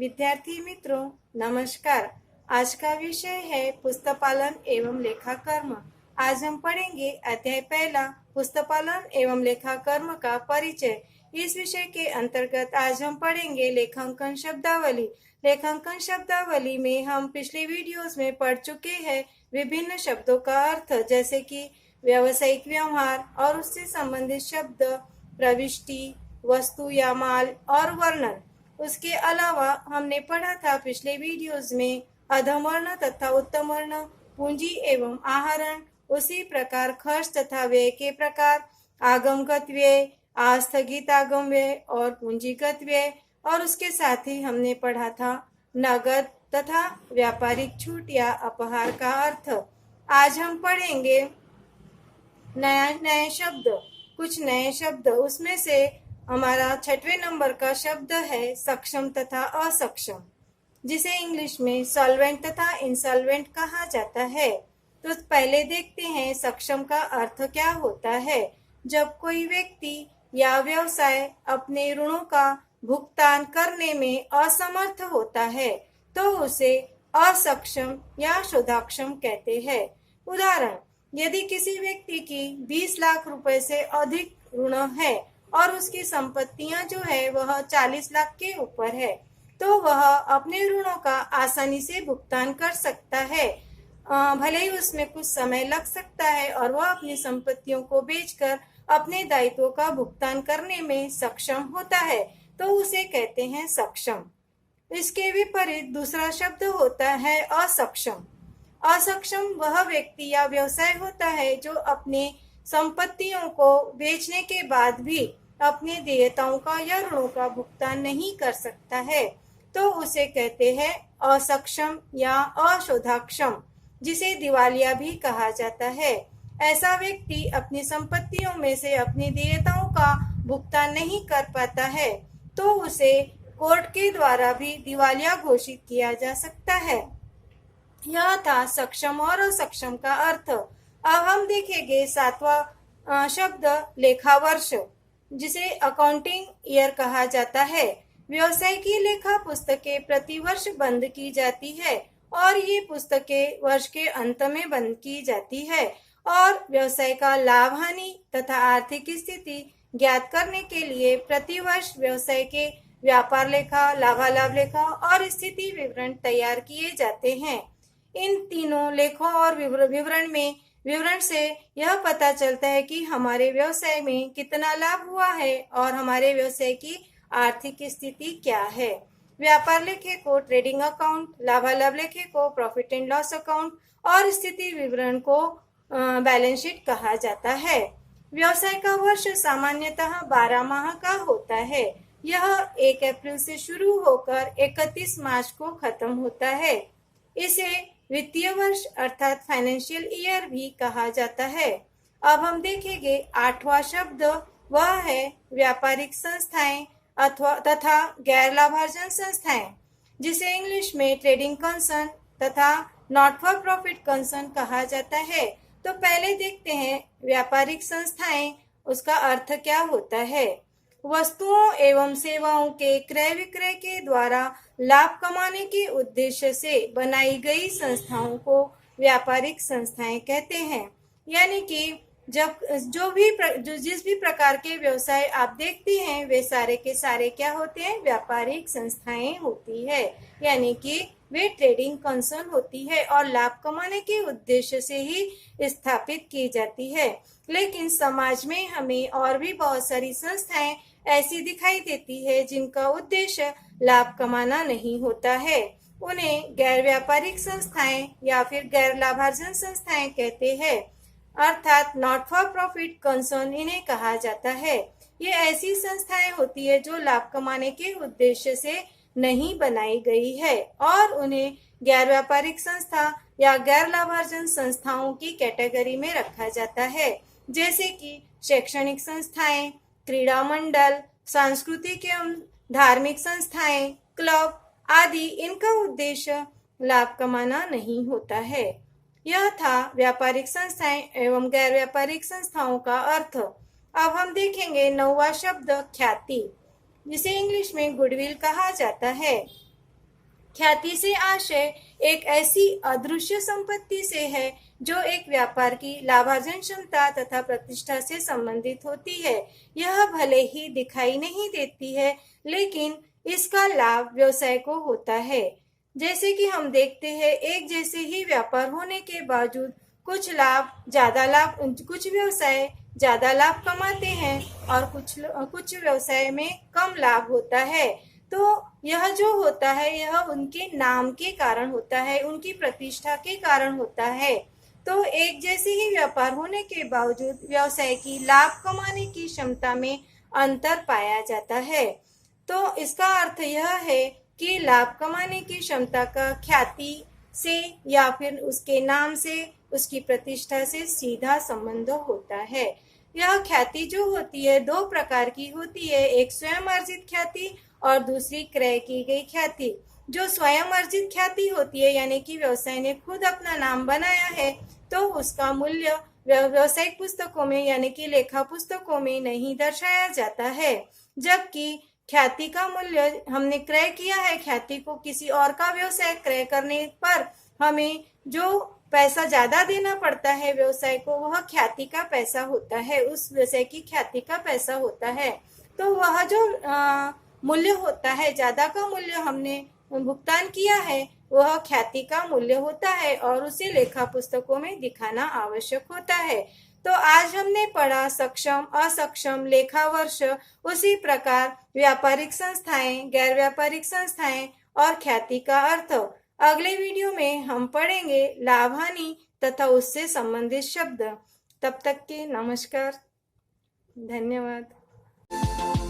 विद्यार्थी मित्रों, नमस्कार। आज का विषय है पुस्तपालन एवं लेखाकर्म। आज हम पढ़ेंगे अध्याय पहला, पुस्तपालन एवं लेखाकर्म का परिचय। इस विषय के अंतर्गत आज हम पढ़ेंगे लेखांकन शब्दावली। लेखांकन शब्दावली में हम पिछले वीडियोस में पढ़ चुके हैं विभिन्न शब्दों का अर्थ, जैसे कि व्यावसायिक व्यवहार और उससे संबंधित शब्द, प्रविष्टि, वस्तु या माल और वर्णन। उसके अलावा हमने पढ़ा था पिछले वीडियोस में अधम वर्ण तथा उत्तम वर्ण, पूंजी एवं आहरण, उसी प्रकार खर्च तथा व्यय के प्रकार, आगमगत व्यय, आस्थगित आगम व्यय और पूंजीगत व्यय। और उसके साथ ही हमने पढ़ा था नगद तथा व्यापारिक छूट या अपहार का अर्थ। आज हम पढ़ेंगे नए शब्द, कुछ नए शब्द। उसमें से हमारा 6वें नंबर का शब्द है सक्षम तथा असक्षम, जिसे इंग्लिश में सॉल्वेंट तथा इंसॉल्वेंट कहा जाता है। तो पहले देखते हैं सक्षम का अर्थ क्या होता है। जब कोई व्यक्ति या व्यवसाय अपने ऋणों का भुगतान करने में असमर्थ होता है तो उसे असक्षम या शोधाक्षम कहते हैं। उदाहरण, यदि किसी व्यक्ति की 20 लाख रुपए से अधिक ऋण है और उसकी संपत्तियां जो है वह 40 लाख के ऊपर है, तो वह अपने ऋणों का आसानी से भुगतान कर सकता है। भले ही उसमें कुछ समय लग सकता है और वह अपनी संपत्तियों को बेचकर अपने दायित्वों का भुगतान करने में सक्षम होता है, तो उसे कहते हैं सक्षम। इसके विपरीत दूसरा शब्द होता है असक्षम। असक्षम वह व्यक्ति या व्यवसाय होता है जो अपने संपत्तियों को बेचने के बाद भी अपने देयताओं का या ऋणों का भुगतान नहीं कर सकता है, तो उसे कहते हैं असक्षम या अशोधाक्षम, जिसे दिवालिया भी कहा जाता है। ऐसा व्यक्ति अपनी संपत्तियों में से अपनी देयताओं का भुगतान नहीं कर पाता है, तो उसे कोर्ट के द्वारा भी दिवालिया घोषित किया जा सकता है। यह था सक्षम और असक्षम का अर्थ। अब हम देखेंगे 7वां शब्द लेखा वर्ष, जिसे अकाउंटिंग ईयर कहा जाता है। व्यवसाय की लेखा पुस्तकें प्रति वर्ष बंद की जाती है और ये पुस्तकें वर्ष के अंत में बंद की जाती है और व्यवसाय का लाभ हानि तथा आर्थिक स्थिति ज्ञात करने के लिए प्रति वर्ष व्यवसाय के व्यापार लेखा, लाभालाभ लेखा और स्थिति विवरण तैयार किए जाते हैं। इन तीनों लेखों और विवरण से यह पता चलता है कि हमारे व्यवसाय में कितना लाभ हुआ है और हमारे व्यवसाय की आर्थिक स्थिति क्या है। व्यापार लेखे को ट्रेडिंग अकाउंट, लाभालाभ लेखे को प्रॉफिट एंड लॉस अकाउंट और स्थिति विवरण को बैलेंस शीट कहा जाता है। व्यवसाय का वर्ष सामान्यतः 12 माह का होता है। यह 1 अप्रैल से शुरू होकर 31 मार्च को खत्म होता है। इसे वित्तीय वर्ष अर्थात फाइनेंशियल ईयर भी कहा जाता है। अब हम देखेंगे 8वां शब्द, वह है व्यापारिक संस्थाएं तथा गैर लाभार्जन संस्थाएं, जिसे इंग्लिश में ट्रेडिंग कंसर्न तथा नॉट फॉर प्रॉफिट कंसर्न कहा जाता है। तो पहले देखते हैं व्यापारिक संस्थाएं, उसका अर्थ क्या होता है। वस्तुओं एवं सेवाओं के क्रय विक्रय के द्वारा लाभ कमाने के उद्देश्य से बनाई गई संस्थाओं को व्यापारिक संस्थाएं कहते हैं। यानी कि जिस भी प्रकार के व्यवसाय आप देखते हैं वे सारे के सारे क्या होते हैं, व्यापारिक संस्थाएं होती है। यानी कि वे ट्रेडिंग कंसर्न होती है और लाभ कमाने के उद्देश्य से ही स्थापित की जाती है। लेकिन समाज में हमें और भी बहुत सारी संस्थाएं ऐसी दिखाई देती है जिनका उद्देश्य लाभ कमाना नहीं होता है। उन्हें गैर व्यापारिक संस्थाएं या फिर गैर लाभार्जन संस्थाएं कहते हैं, अर्थात नॉट फॉर प्रॉफिट कंसर्न इन्हें कहा जाता है। ये ऐसी संस्थाएं होती है जो लाभ कमाने के उद्देश्य से नहीं बनाई गई है और उन्हें गैर व्यापारिक संस्था या गैर लाभार्जन संस्थाओं की कैटेगरी में रखा जाता है, जैसे कि शैक्षणिक संस्थाएं, क्रीड़ा मंडल, सांस्कृतिक एवं धार्मिक संस्थाएं, क्लब आदि। इनका उद्देश्य लाभ कमाना नहीं होता है। यह था व्यापारिक संस्थाएं एवं गैर व्यापारिक संस्थाओं का अर्थ। अब हम देखेंगे 9वां शब्द ख्याति, जिसे इंग्लिश में गुडविल कहा जाता है। ख्याति से आशय एक ऐसी अदृश्य संपत्ति से है जो एक व्यापार की लाभार्जन क्षमता तथा प्रतिष्ठा से संबंधित होती है। यह भले ही दिखाई नहीं देती है, लेकिन इसका लाभ व्यवसाय को होता है। जैसे कि हम देखते हैं, एक जैसे ही व्यापार होने के बावजूद कुछ व्यवसाय ज्यादा लाभ कमाते हैं और कुछ व्यवसाय में कम लाभ होता है। तो यह जो होता है, यह उनके नाम के कारण होता है, उनकी प्रतिष्ठा के कारण होता है। तो एक जैसे ही व्यापार होने के बावजूद व्यवसाय की लाभ कमाने की क्षमता में अंतर पाया जाता है। तो इसका अर्थ यह है कि लाभ कमाने की क्षमता का ख्याति से या फिर उसके नाम से, उसकी प्रतिष्ठा से सीधा संबंध होता है। यह ख्याति जो होती है दो प्रकार की होती है, एक स्वयं अर्जित ख्याति और दूसरी क्रय की गई ख्याति। जो स्वयं अर्जित ख्याति होती है, यानी कि व्यवसाय ने खुद अपना नाम बनाया है, तो उसका मूल्य व्यवसायिक पुस्तकों में यानी कि लेखा पुस्तकों में नहीं दर्शाया जाता है। जबकि ख्याति का मूल्य हमने क्रय किया है, ख्याति को किसी और का व्यवसाय क्रय करने पर हमें जो पैसा ज्यादा देना पड़ता है व्यवसाय को, वह ख्याति का पैसा होता है, उस व्यवसाय की ख्याति का पैसा होता है। तो वह जो मूल्य होता है, ज्यादा का मूल्य हमने भुगतान किया है, वह ख्याति का मूल्य होता है और उसे लेखा पुस्तकों में दिखाना आवश्यक होता है। तो आज हमने पढ़ा सक्षम, असक्षम, लेखा वर्ष, उसी प्रकार व्यापारिक संस्थाएं, गैर व्यापारिक संस्थाएं और ख्याति का अर्थ। अगले वीडियो में हम पढ़ेंगे लाभ हानि तथा उससे संबंधित शब्द। तब तक के नमस्कार, धन्यवाद।